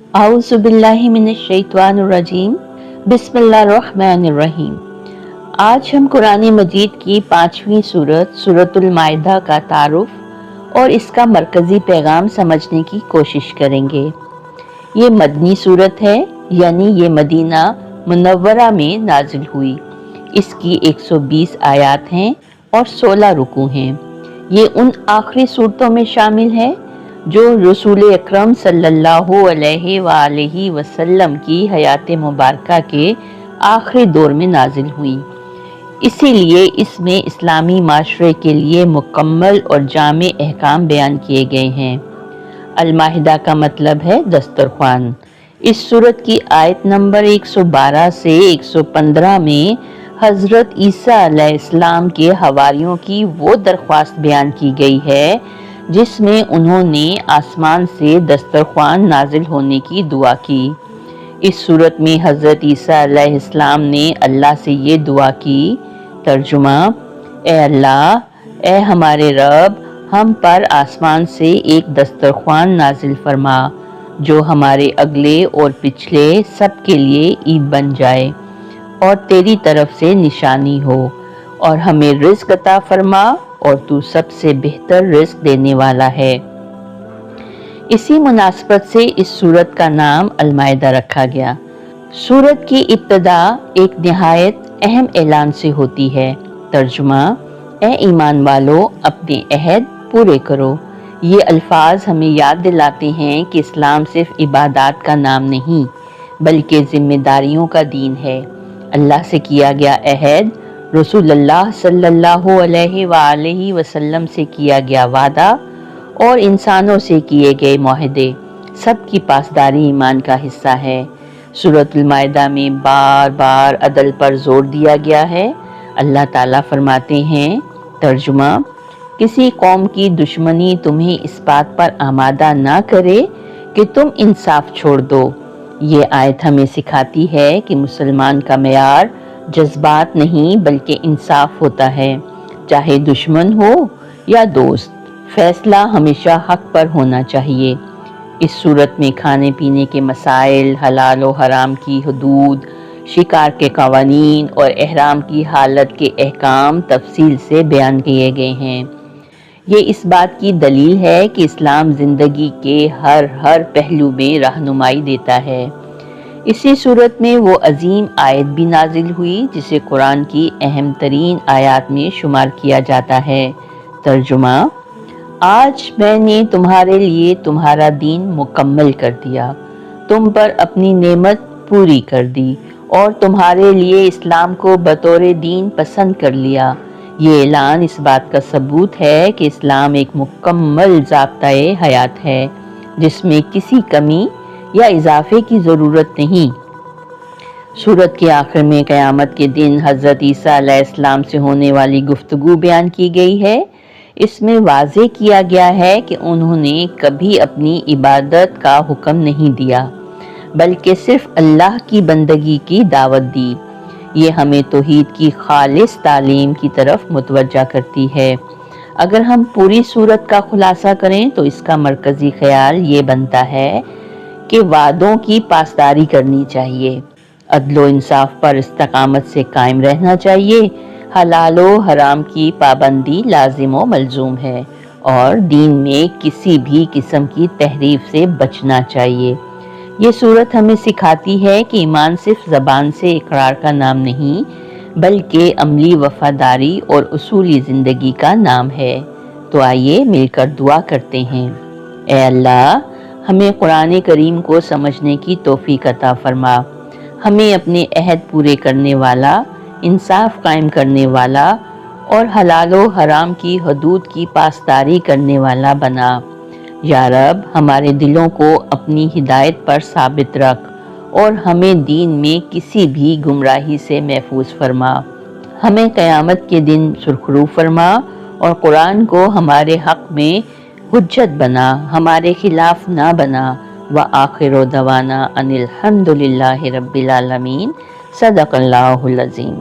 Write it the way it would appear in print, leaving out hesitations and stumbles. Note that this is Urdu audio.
اعوذ باللہ من الشیطان الرجیم، بسم اللہ الرحمن الرحیم۔ آج ہم قرآن مجید کی 5ویں سورت سورۃ المائدہ کا تعارف اور اس کا مرکزی پیغام سمجھنے کی کوشش کریں گے۔ یہ مدنی سورت ہے، یعنی یہ مدینہ منورہ میں نازل ہوئی۔ اس کی 120 آیات ہیں اور 16 رکوع ہیں۔ یہ ان آخری صورتوں میں شامل ہے جو رسول اکرم صلی اللہ علیہ وآلہ وسلم کی حیات مبارکہ کے آخری دور میں نازل ہوئی۔ اسی لیے اس میں اسلامی معاشرے کے لیے مکمل اور جامع احکام بیان کیے گئے ہیں۔ المائدہ کا مطلب ہے دسترخوان۔ اس سورت کی آیت نمبر 112 سے 115 میں حضرت عیسیٰ علیہ السلام کے حواریوں کی وہ درخواست بیان کی گئی ہے جس میں انہوں نے آسمان سے دسترخوان نازل ہونے کی دعا کی۔ اس صورت میں حضرت عیسیٰ علیہ السلام نے اللہ سے یہ دعا کی۔ ترجمہ: اے اللہ، اے ہمارے رب، ہم پر آسمان سے ایک دسترخوان نازل فرما جو ہمارے اگلے اور پچھلے سب کے لیے عید بن جائے اور تیری طرف سے نشانی ہو، اور ہمیں رزق عطا فرما اور تو سب سے بہتر رزق دینے والا ہے۔ اسی مناسبت سے اس سورت کا نام المائدہ رکھا گیا۔ سورت کی ابتدا ایک نہایت اہم اعلان سے ہوتی ہے۔ ترجمہ: اے ایمان والو، اپنے عہد پورے کرو۔ یہ الفاظ ہمیں یاد دلاتے ہیں کہ اسلام صرف عبادات کا نام نہیں بلکہ ذمہ داریوں کا دین ہے۔ اللہ سے کیا گیا عہد، رسول اللہ صلی اللہ علیہ وآلہ وسلم سے کیا گیا وعدہ اور انسانوں سے کیے گئے معاہدے، سب کی پاسداری ایمان کا حصہ ہے۔ سورۃ المائدہ میں بار بار عدل پر زور دیا گیا ہے۔ اللہ تعالیٰ فرماتے ہیں، ترجمہ: کسی قوم کی دشمنی تمہیں اس بات پر آمادہ نہ کرے کہ تم انصاف چھوڑ دو۔ یہ آیت ہمیں سکھاتی ہے کہ مسلمان کا معیار جذبات نہیں بلکہ انصاف ہوتا ہے، چاہے دشمن ہو یا دوست، فیصلہ ہمیشہ حق پر ہونا چاہیے۔ اس صورت میں کھانے پینے کے مسائل، حلال و حرام کی حدود، شکار کے قوانین اور احرام کی حالت کے احکام تفصیل سے بیان کیے گئے ہیں۔ یہ اس بات کی دلیل ہے کہ اسلام زندگی کے ہر پہلو میں رہنمائی دیتا ہے۔ اسی صورت میں وہ عظیم آیت بھی نازل ہوئی جسے قرآن کی اہم ترین آیات میں شمار کیا جاتا ہے۔ ترجمہ: آج میں نے تمہارے لیے تمہارا دین مکمل کر دیا، تم پر اپنی نعمت پوری کر دی اور تمہارے لیے اسلام کو بطور دین پسند کر لیا۔ یہ اعلان اس بات کا ثبوت ہے کہ اسلام ایک مکمل ضابطۂ حیات ہے جس میں کسی کمی یا اضافے کی ضرورت نہیں۔ سورت کے آخر میں قیامت کے دن حضرت عیسیٰ علیہ السلام سے ہونے والی گفتگو بیان کی گئی ہے۔ اس میں واضح کیا گیا ہے کہ انہوں نے کبھی اپنی عبادت کا حکم نہیں دیا بلکہ صرف اللہ کی بندگی کی دعوت دی۔ یہ ہمیں توحید کی خالص تعلیم کی طرف متوجہ کرتی ہے۔ اگر ہم پوری سورت کا خلاصہ کریں تو اس کا مرکزی خیال یہ بنتا ہے کہ وعدوں کی پاسداری کرنی چاہیے، عدل و انصاف پر استقامت سے قائم رہنا چاہیے، حلال و حرام کی پابندی لازم و ملزوم ہے، اور دین میں کسی بھی قسم کی تحریف سے بچنا چاہیے۔ یہ سورت ہمیں سکھاتی ہے کہ ایمان صرف زبان سے اقرار کا نام نہیں بلکہ عملی وفاداری اور اصولی زندگی کا نام ہے۔ تو آئیے مل کر دعا کرتے ہیں۔ اے اللہ، ہمیں قرآن کریم کو سمجھنے کی توفیق عطا فرما، ہمیں اپنے عہد پورے کرنے والا، انصاف قائم کرنے والا اور حلال و حرام کی حدود کی پاسداری کرنے والا بنا۔ یا رب، ہمارے دلوں کو اپنی ہدایت پر ثابت رکھ اور ہمیں دین میں کسی بھی گمراہی سے محفوظ فرما۔ ہمیں قیامت کے دن سرخرو فرما اور قرآن کو ہمارے حق میں حجت بنا، ہمارے خلاف نہ بنا۔ وآخر دعوانا ان الحمد للہ رب العالمین۔ صدق اللہ العظیم۔